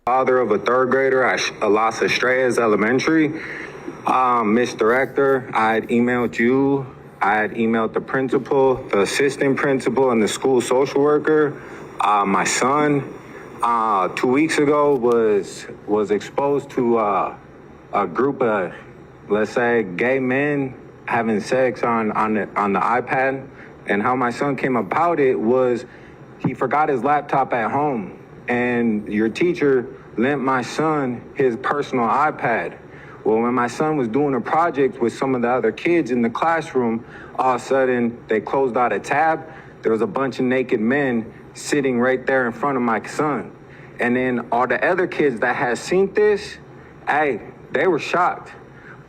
Father of a third grader at Las Estrellas Elementary. Miss Director, I had emailed you. I had emailed the principal, the assistant principal, and the school social worker. My son, 2 weeks ago, was exposed to a group of, let's say, gay men having sex on the iPad. And how my son came about it was he forgot his laptop at home, and your teacher lent my son his personal iPad. Well, when my son was doing a project with some of the other kids in the classroom, all of a sudden they closed out a tab. There was a bunch of naked men sitting right there in front of my son. And then all the other kids that had seen this, hey, they were shocked.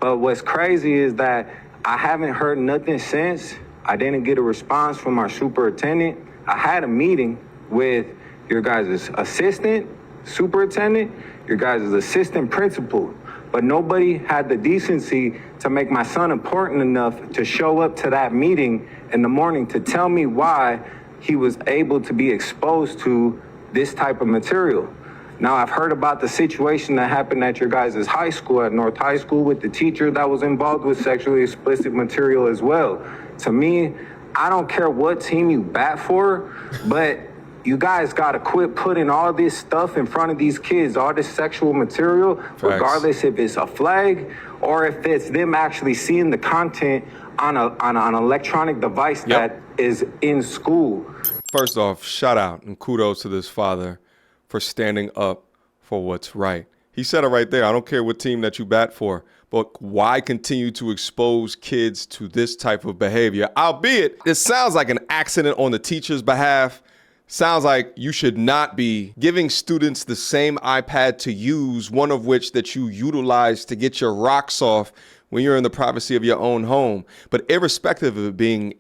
But what's crazy is that I haven't heard nothing since. I didn't get a response from our superintendent. I had a meeting with your guys' assistant superintendent, your guys' assistant principal, but nobody had the decency to make my son important enough to show up to that meeting in the morning to tell me why he was able to be exposed to this type of material. Now, I've heard about the situation that happened at your guys' high school, at North High School, with the teacher that was involved with sexually explicit material as well. To me, I don't care what team you bat for, but you guys gotta quit putting all this stuff in front of these kids, all this sexual material, Facts. Regardless if it's a flag or if it's them actually seeing the content on an electronic device that is in school. First off, shout out and kudos to this father for standing up for what's right. He said it right there. I don't care what team that you bat for, but why continue to expose kids to this type of behavior? Albeit, it sounds like an accident on the teacher's behalf. Sounds like you should not be giving students the same iPad to use, one of which that you utilize to get your rocks off when you're in the privacy of your own home. But irrespective of it being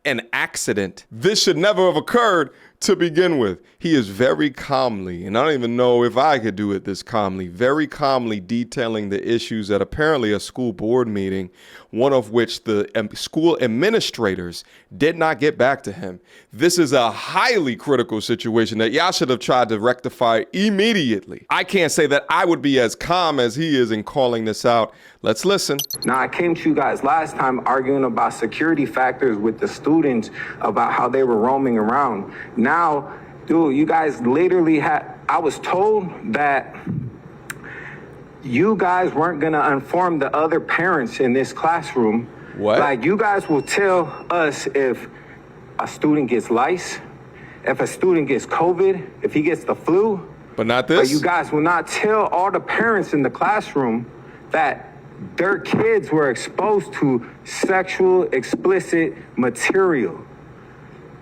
an accident, this should never have occurred to begin with. He is very calmly, and I don't even know if I could do it this calmly, very calmly detailing the issues at apparently a school board meeting, one of which the school administrators did not get back to him. This is a highly critical situation that y'all should have tried to rectify immediately. I can't say that I would be as calm as he is in calling this out. Let's listen. Now, I came to you guys last time arguing about security factors with the students about how they were roaming around. Now, dude, you guys literally I was told that you guys weren't gonna inform the other parents in this classroom. What? Like, you guys will tell us if a student gets lice, if a student gets COVID, if he gets the flu. But not this? But you guys will not tell all the parents in the classroom that their kids were exposed to sexual explicit material.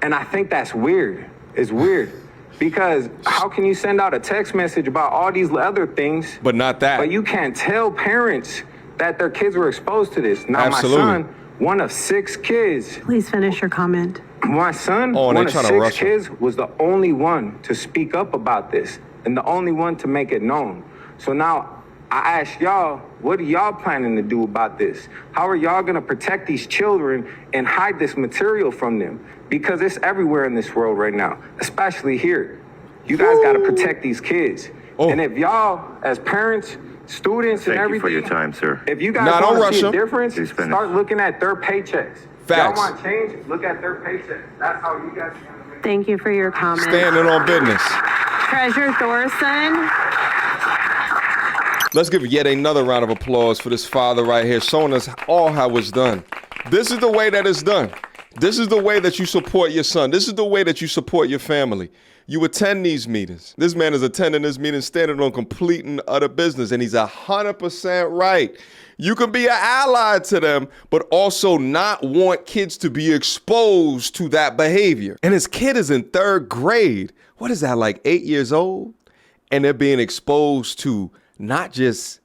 And I think that's weird. It's weird. Because how can you send out a text message about all these other things, but not that? But you can't tell parents that their kids were exposed to this. Now, Absolutely. My son, one of 6 kids. Please finish your comment. My son, one of 6 kids, was the only one to speak up about this and the only one to make it known. So now I ask y'all, what are y'all planning to do about this? How are y'all gonna protect these children and hide this material from them? Because it's everywhere in this world right now, especially here. You guys gotta protect these kids. And if y'all, as parents, students, and everything. Thank you for your time, sir. If you guys want to see a difference, start looking at their paychecks. Facts. Y'all want change? Look at their paychecks. That's how you guys can make. Thank you for your comment. Standing on business. Treasurer Thorson. Let's give yet another round of applause for this father right here, showing us all how it's done. This is the way that it's done. This is the way that you support your son. This is the way that you support your family. You attend these meetings. This man is attending this meeting, standing on complete and utter business, and he's 100% right. You can be an ally to them, but also not want kids to be exposed to that behavior. And his kid is in 3rd grade. What is that, like 8 years old? And they're being exposed to not just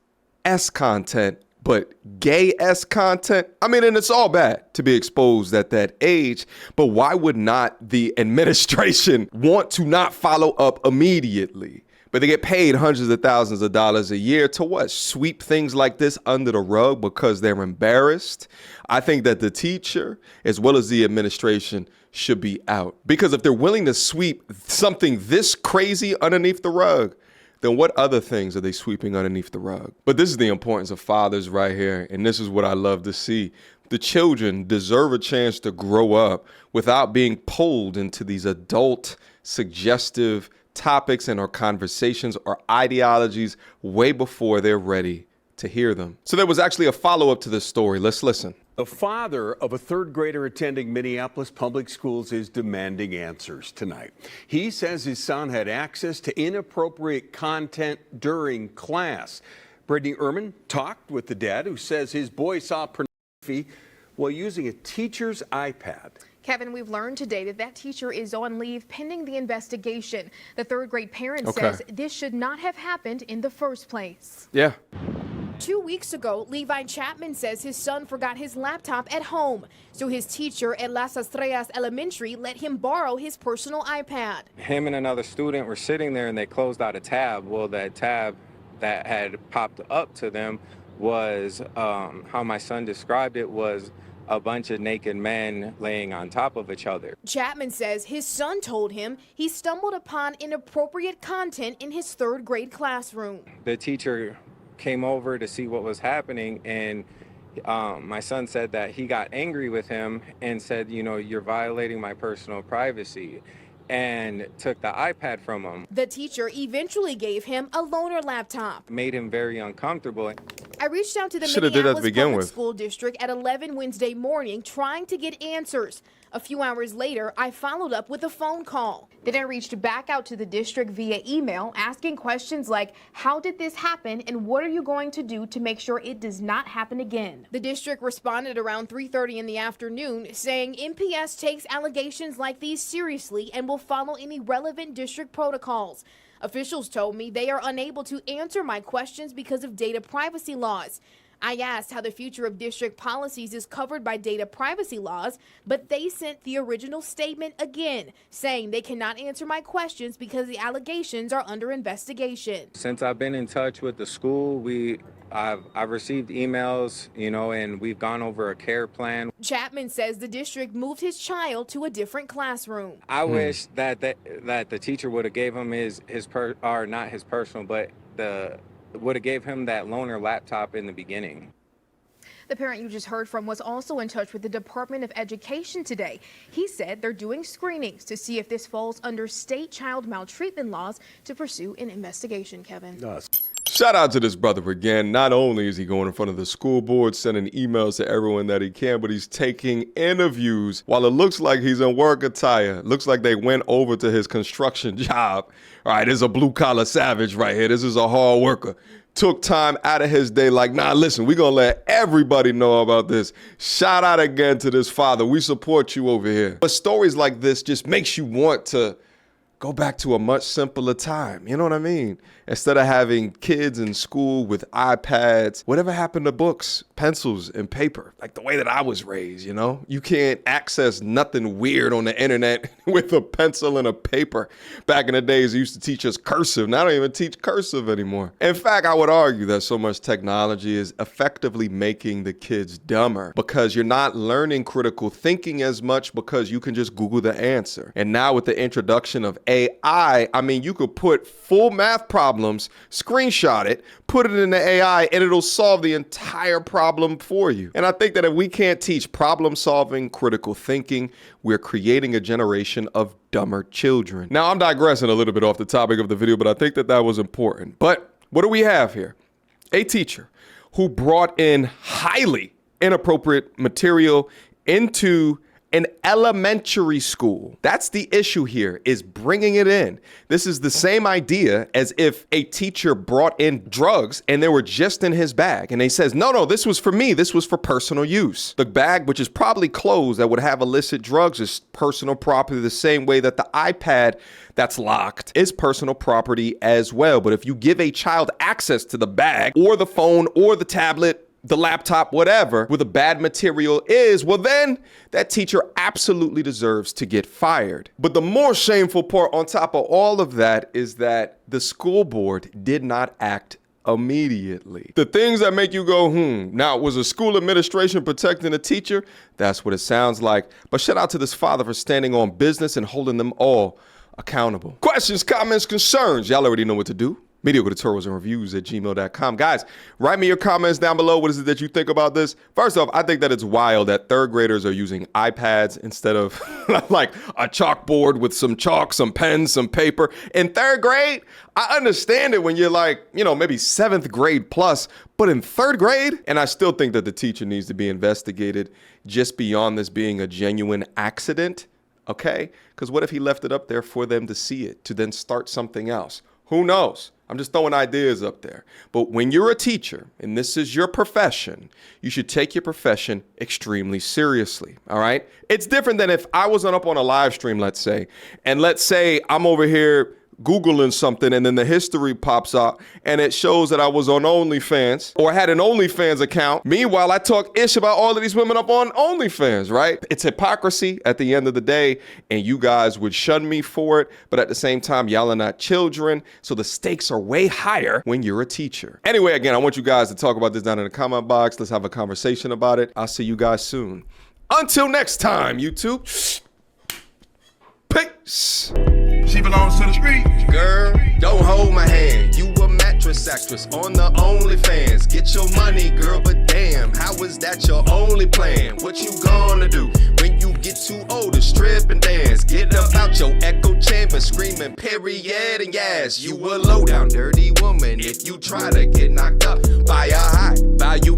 S content, but gay S content. I mean, and it's all bad to be exposed at that age, but why would not the administration want to not follow up immediately? But they get paid hundreds of thousands of dollars a year to what? Sweep things like this under the rug because they're embarrassed. I think that the teacher, as well as the administration, should be out. Because if they're willing to sweep something this crazy underneath the rug, then what other things are they sweeping underneath the rug? But this is the importance of fathers right here, and this is what I love to see. The children deserve a chance to grow up without being pulled into these adult, suggestive topics and or conversations or ideologies way before they're ready to hear them. So there was actually a follow-up to this story. Let's listen. The father of a third grader attending Minneapolis public schools is demanding answers tonight. He says his son had access to inappropriate content during class. Brittany Ehrman talked with the dad who says his boy saw pornography while using a teacher's iPad. Kevin, we've learned today that that teacher is on leave pending the investigation. The third grade parent says this should not have happened in the first place. Yeah. 2 weeks ago, Levi Chapman says his son forgot his laptop at home. So his teacher at Las Estrellas Elementary let him borrow his personal iPad. Him and another student were sitting there and they closed out a tab. Well, that tab that had popped up to them was, how my son described it, was a bunch of naked men laying on top of each other. Chapman says his son told him he stumbled upon inappropriate content in his third grade classroom. The teacher came over to see what was happening, and my son said that he got angry with him and said, you know, you're violating my personal privacy, and took the iPad from him. The teacher eventually gave him a loaner laptop. Made him very uncomfortable. I reached out to the Should've did that to Minneapolis begin Public with. School District at 11 Wednesday morning trying to get answers. A few hours later, I followed up with a phone call. Then I reached back out to the district via email, asking questions like, how did this happen and what are you going to do to make sure it does not happen again? The district responded around 3:30 in the afternoon, saying MPS takes allegations like these seriously and will follow any relevant district protocols. Officials told me they are unable to answer my questions because of data privacy laws. I asked how the future of district policies is covered by data privacy laws, but they sent the original statement again, saying they cannot answer my questions because the allegations are under investigation. Since I've been in touch with the school, I've received emails, you know, and we've gone over a care plan. Chapman says the district moved his child to a different classroom. I wish that the teacher would have gave him not his personal, but would have gave him that loaner laptop in the beginning. The parent you just heard from was also in touch with the Department of Education today. He said they're doing screenings to see if this falls under state child maltreatment laws to pursue an investigation, Kevin. Shout out to this brother again. Not only is he going in front of the school board, sending emails to everyone that he can, but he's taking interviews while it looks like he's in work attire. Looks like they went over to his construction job. All right, this is a blue-collar savage right here. This is a hard worker. Took time out of his day like, nah, listen, we're going to let everybody know about this. Shout out again to this father. We support you over here. But stories like this just makes you want to go back to a much simpler time. You know what I mean? Instead of having kids in school with iPads, whatever happened to books, pencils, and paper? Like the way that I was raised, you know? You can't access nothing weird on the internet with a pencil and a paper. Back in the days, they used to teach us cursive. Now they don't even teach cursive anymore. In fact, I would argue that so much technology is effectively making the kids dumber because you're not learning critical thinking as much because you can just Google the answer. And now with the introduction of AI, I mean, you could put full math problems, screenshot it, put it in the AI, and it'll solve the entire problem for you. And I think that if we can't teach problem solving, critical thinking, we're creating a generation of dumber children. Now, I'm digressing a little bit off the topic of the video, but I think that that was important. But what do we have here? A teacher who brought in highly inappropriate material into an elementary school. That's the issue here, is bringing it in. This is the same idea as if a teacher brought in drugs and they were just in his bag. And he says, no, this was for me. This was for personal use. The bag, which is probably closed, that would have illicit drugs, is personal property the same way that the iPad that's locked is personal property as well. But if you give a child access to the bag or the phone or the tablet, the laptop, whatever, where the bad material is, well then that teacher absolutely deserves to get fired. But the more shameful part on top of all of that is that the school board did not act immediately. The things that make you go, now was a school administration protecting the teacher? That's what it sounds like. But shout out to this father for standing on business and holding them all accountable. Questions, comments, concerns? Y'all already know what to do. Mediocre tutorials and reviews at gmail.com. Guys, write me your comments down below. What is it that you think about this? First off, I think that it's wild that third graders are using iPads instead of like a chalkboard with some chalk, some pens, some paper. In third grade, I understand it when you're like, maybe 7th grade plus, but in third grade, and I still think that the teacher needs to be investigated just beyond this being a genuine accident, okay? Because what if he left it up there for them to see it, to then start something else? Who knows? I'm just throwing ideas up there. But when you're a teacher and this is your profession, you should take your profession extremely seriously, all right? It's different than if I was up on a live stream, let's say, and let's say I'm over here Googling something and then the history pops up and it shows that I was on OnlyFans or had an OnlyFans account. Meanwhile, I talk ish about all of these women up on OnlyFans, right? It's hypocrisy at the end of the day, and you guys would shun me for it. But at the same time, y'all are not children, so the stakes are way higher when you're a teacher. Anyway, again, I want you guys to talk about this down in the comment box. Let's have a conversation about it. I'll see you guys soon. Until next time, YouTube. Peace. She belongs to the street. Girl, don't hold my hand. You a mattress actress on the OnlyFans. Get your money, girl, but damn, how is that your only plan? What you gonna do when you get too old to strip and dance? Get up out your echo chamber screaming period and yes. You a low down dirty woman if you try to get knocked up by a high value